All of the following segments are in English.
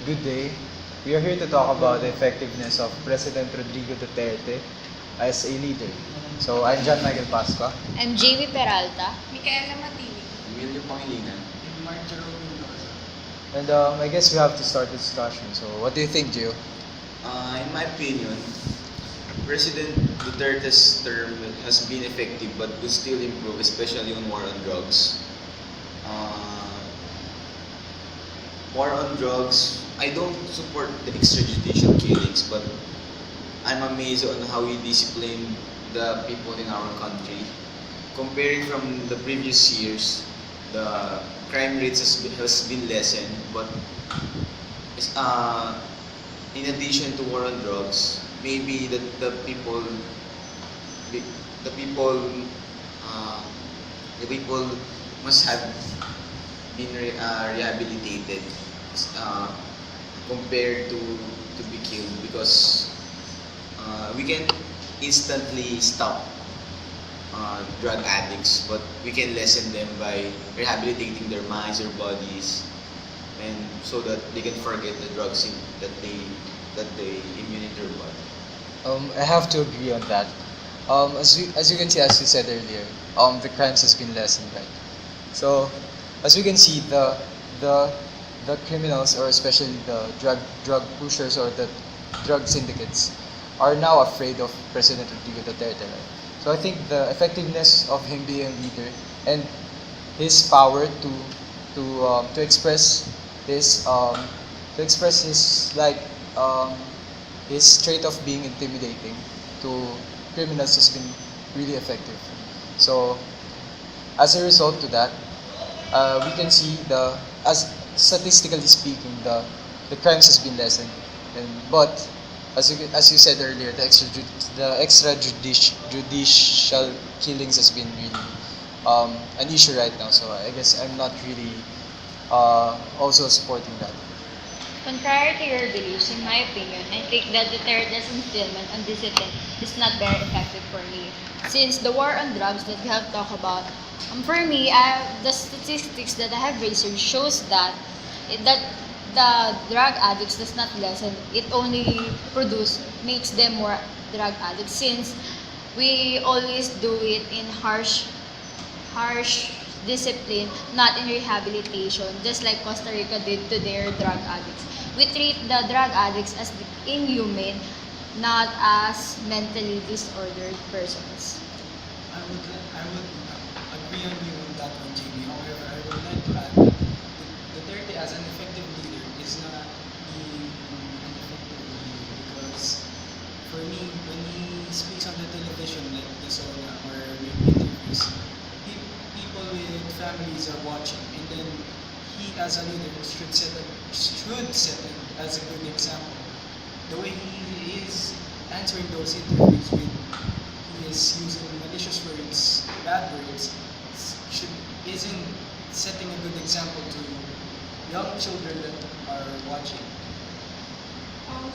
good day. We are here to talk about the effectiveness of President Rodrigo Duterte as a leader. So, I'm John Michael Pascua. I'm Jamie Peralta. Matining. Pangilinan. Mendoza. And I guess we have to start the discussion. So, what do you think, Gio? In my opinion, President Duterte's term has been effective but could still improve, especially on war on drugs. War on drugs, I don't support the extrajudicial killings, but I'm amazed on how he disciplined the people in our country. Comparing from the previous years, the crime rates has been lessened, but uh, in addition to war on drugs, maybe the people, the the people, uh, the people must have been rehabilitated uh, compared to be killed, because we can instantly stop drug addicts, but we can lessen them by rehabilitating their minds, their bodies, and so that they can forget the drugs that they immune in their body. I have to agree on that. As you can see, as you said earlier, the crimes has been lessened, right? So, as we can see, the criminals, or especially the drug pushers or the drug syndicates, are now afraid of President Rodrigo Duterte, right? So I think the effectiveness of him being a leader and his power to express his his trait of being intimidating to criminals has been really effective. So as a result to that, we can see as statistically speaking, the crimes has been lessened, but as you said earlier, the extrajudicial killings has been really an issue right now. So I guess I'm not really also supporting that. Contrary to your beliefs, in my opinion, I think that Duterte's instillment on discipline is not very effective for me. Since the war on drugs that we have talked about, for me, the statistics that I have researched shows that the drug addicts does not lessen; it only makes them more drug addicts. Since we always do it in harsh discipline, not in rehabilitation, just like Costa Rica did to their drug addicts. We treat the drug addicts as inhumane, not as mentally disordered persons. I would agree on you on that one, Jamie. However, I would like to add that Duterte as an effective leader is not being an effective leader, because for me, when he speaks on the television like the Sona or with interviews, people with families are watching, and then he as a leader should set it as a good example. The way he is answering those interviews with, he is using malicious words, bad words, isn't setting a good example to young children that are watching.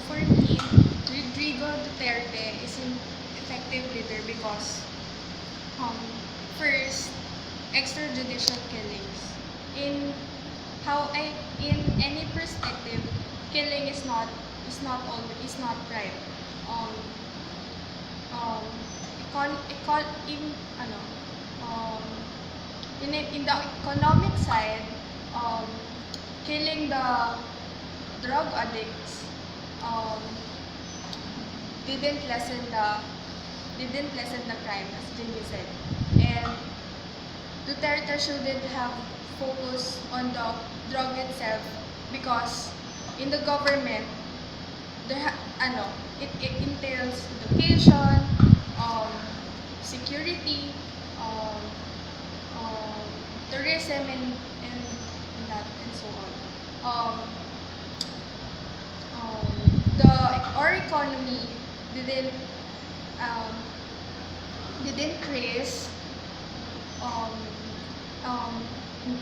For me, Rodrigo Duterte is an effective leader because, first, extrajudicial killings. In any perspective, killing is not right. Um, um, um, in the economic side, um, killing the drug addicts um, didn't lessen the crime, as Jimmy said. And Duterte shouldn't have focused on the drug itself, because in the government it entails education, security, um, um, tourism, and that and so on. Um, our economy didn't um, increase um, um,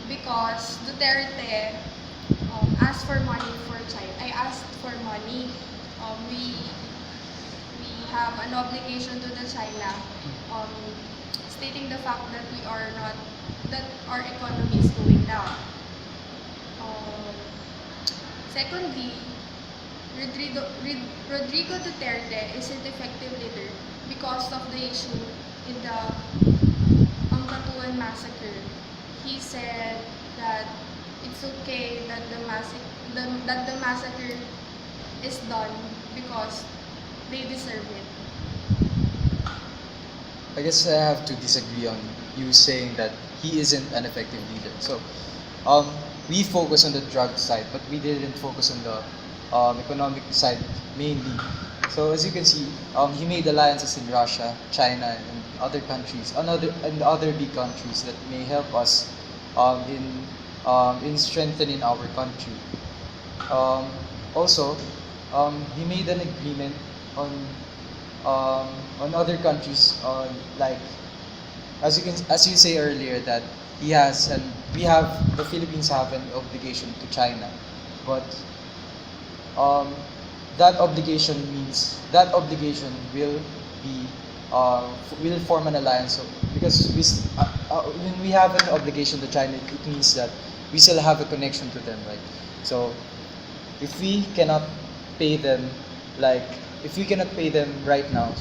because Duterte asked for money for China. I asked for money. We have an obligation to the China, um, stating the fact that our economy is going down. Um, Secondly, Rodrigo Duterte is an effective leader because of the issue in the massacre. He said that it's okay that the massacre is done because they deserve it. I guess I have to disagree on you saying that he isn't an effective leader. So, um, we focus on the drug side, but we didn't focus on the economic side mainly. So as you can see, he made alliances in Russia, China, and other countries, and other big countries that may help us um, in in strengthening our country. Um, Also, he made an agreement on other countries on like as you say earlier that he has and we have the Philippines have an obligation to China, but um, that obligation means that obligation will be will form an alliance. So, because when we have an obligation to China, it means that we still have a connection to them, right? So if we cannot pay them, like if we cannot pay them right now,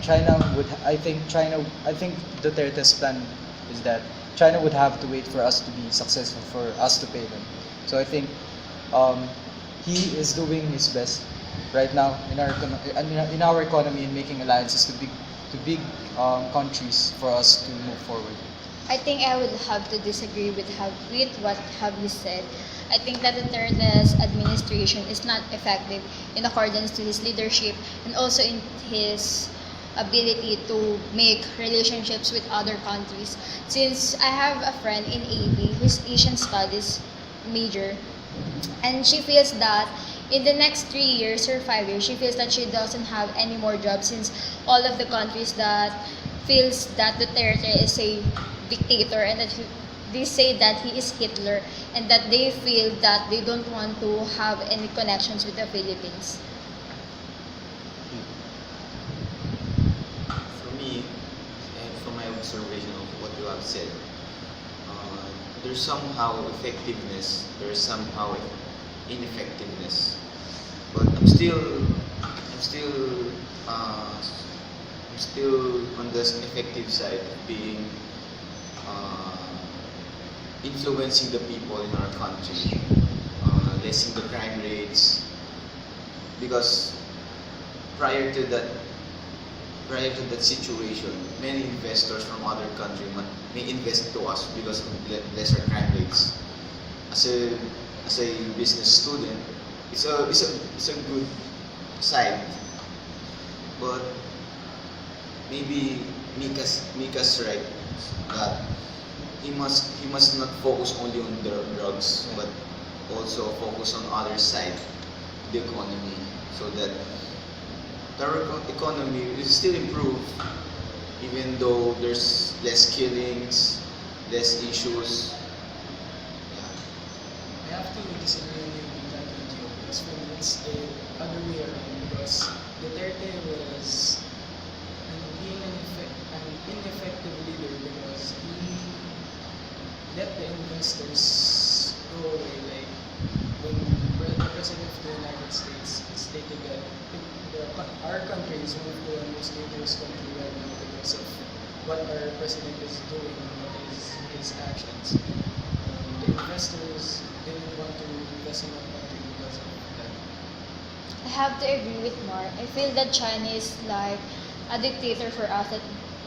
China would. I think Duterte's plan is that China would have to wait for us to be successful for us to pay them. So I think um, he is doing his best right now in in our economy in making alliances to big countries for us to move forward. I think I would have to disagree with what have you said. I think that Duterte's administration is not effective in accordance to his leadership and also in his ability to make relationships with other countries. Since I have a friend in AB who's Asian Studies major, and she feels that in the next 3 years or 5 years, she feels that she doesn't have any more jobs since all of the countries that feels that Duterte is a dictator and that they say that he is Hitler and that they feel that they don't want to have any connections with the Philippines. For me, and from my observation of what you have said, there's somehow effectiveness, there's somehow ineffectiveness. But I'm still on the effective side of being uh, influencing the people in our country, lessen the crime rates. Because prior to that, prior to that situation, many investors from other countries may invest to us because of lesser crime rates. As a business student, it's a good side, but maybe Mika's right that he must not focus only on the drugs, but also focus on other side of the economy, so that the economy will still improve even though there's less killings, less issues. I have to disagree with that video because for me it's the other way around because Duterte was an ineffective leader because he let the investors go away. Like when the president of the United States stated that our country is one of the most dangerous country right now because of what our president is doing and what is his actions. The investors didn't want to invest in our country because of that. I have to agree with Mark. I feel that China is like a dictator for us. That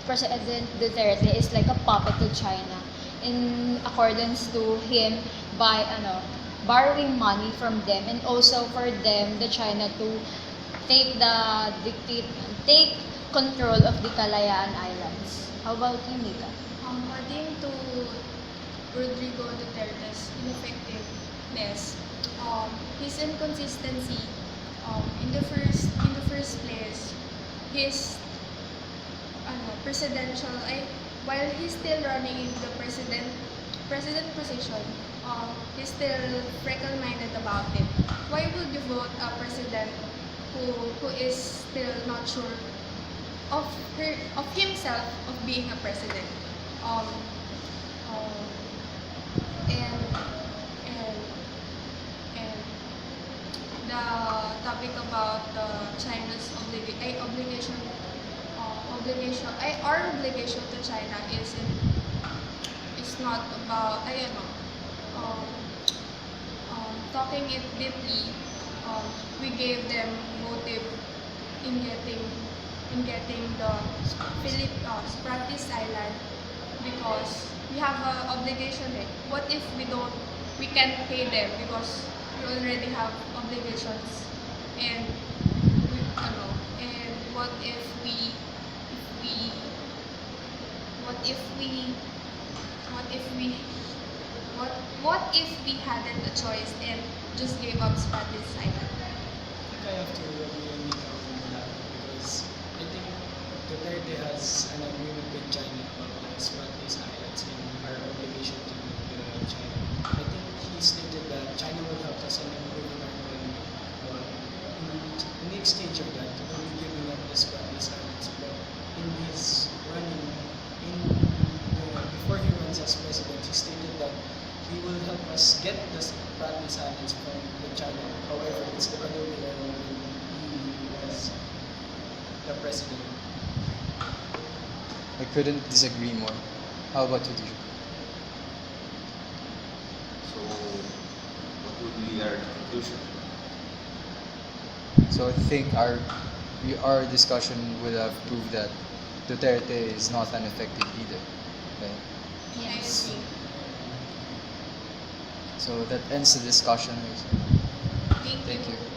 President Duterte is like a puppet to China, in accordance to him by borrowing money from them and also for them, the China, to take control of the Kalayaan Islands. How about you, Mika? According to Rodrigo Duterte's ineffectiveness, his inconsistency, in the first place, his presidential, while he's still running in the president position, he's still freckle-minded about it. Why would you vote a president who is still not sure of himself of being a president? Um, um, and and and our obligation to China is not about, um, talking it deeply. We gave them motive in getting the Spratlys Island because we have an obligation. What if we can't pay them because we already have obligations, and and we what if we what if we what if we hadn't a choice and just gave up Spratlys Island? I have to agree on Mika on that because I think Duterte has an agreement with China about the Spratlys Islands and our obligation to China. I think he stated that China will help us in improving our economy. In the exchange of that, he will be giving up the Spratlys Islands. But in his running, before he runs as president, he stated that he will help us get the Spratlys Islands from China. However, it's the other way around when he was the president. I couldn't disagree more. How about you, Rodrigo? So, what would be our conclusion? So I think our discussion would have proved that Duterte is not an effective leader. Okay? Yes. So that ends the discussion. Thank Thank you. you.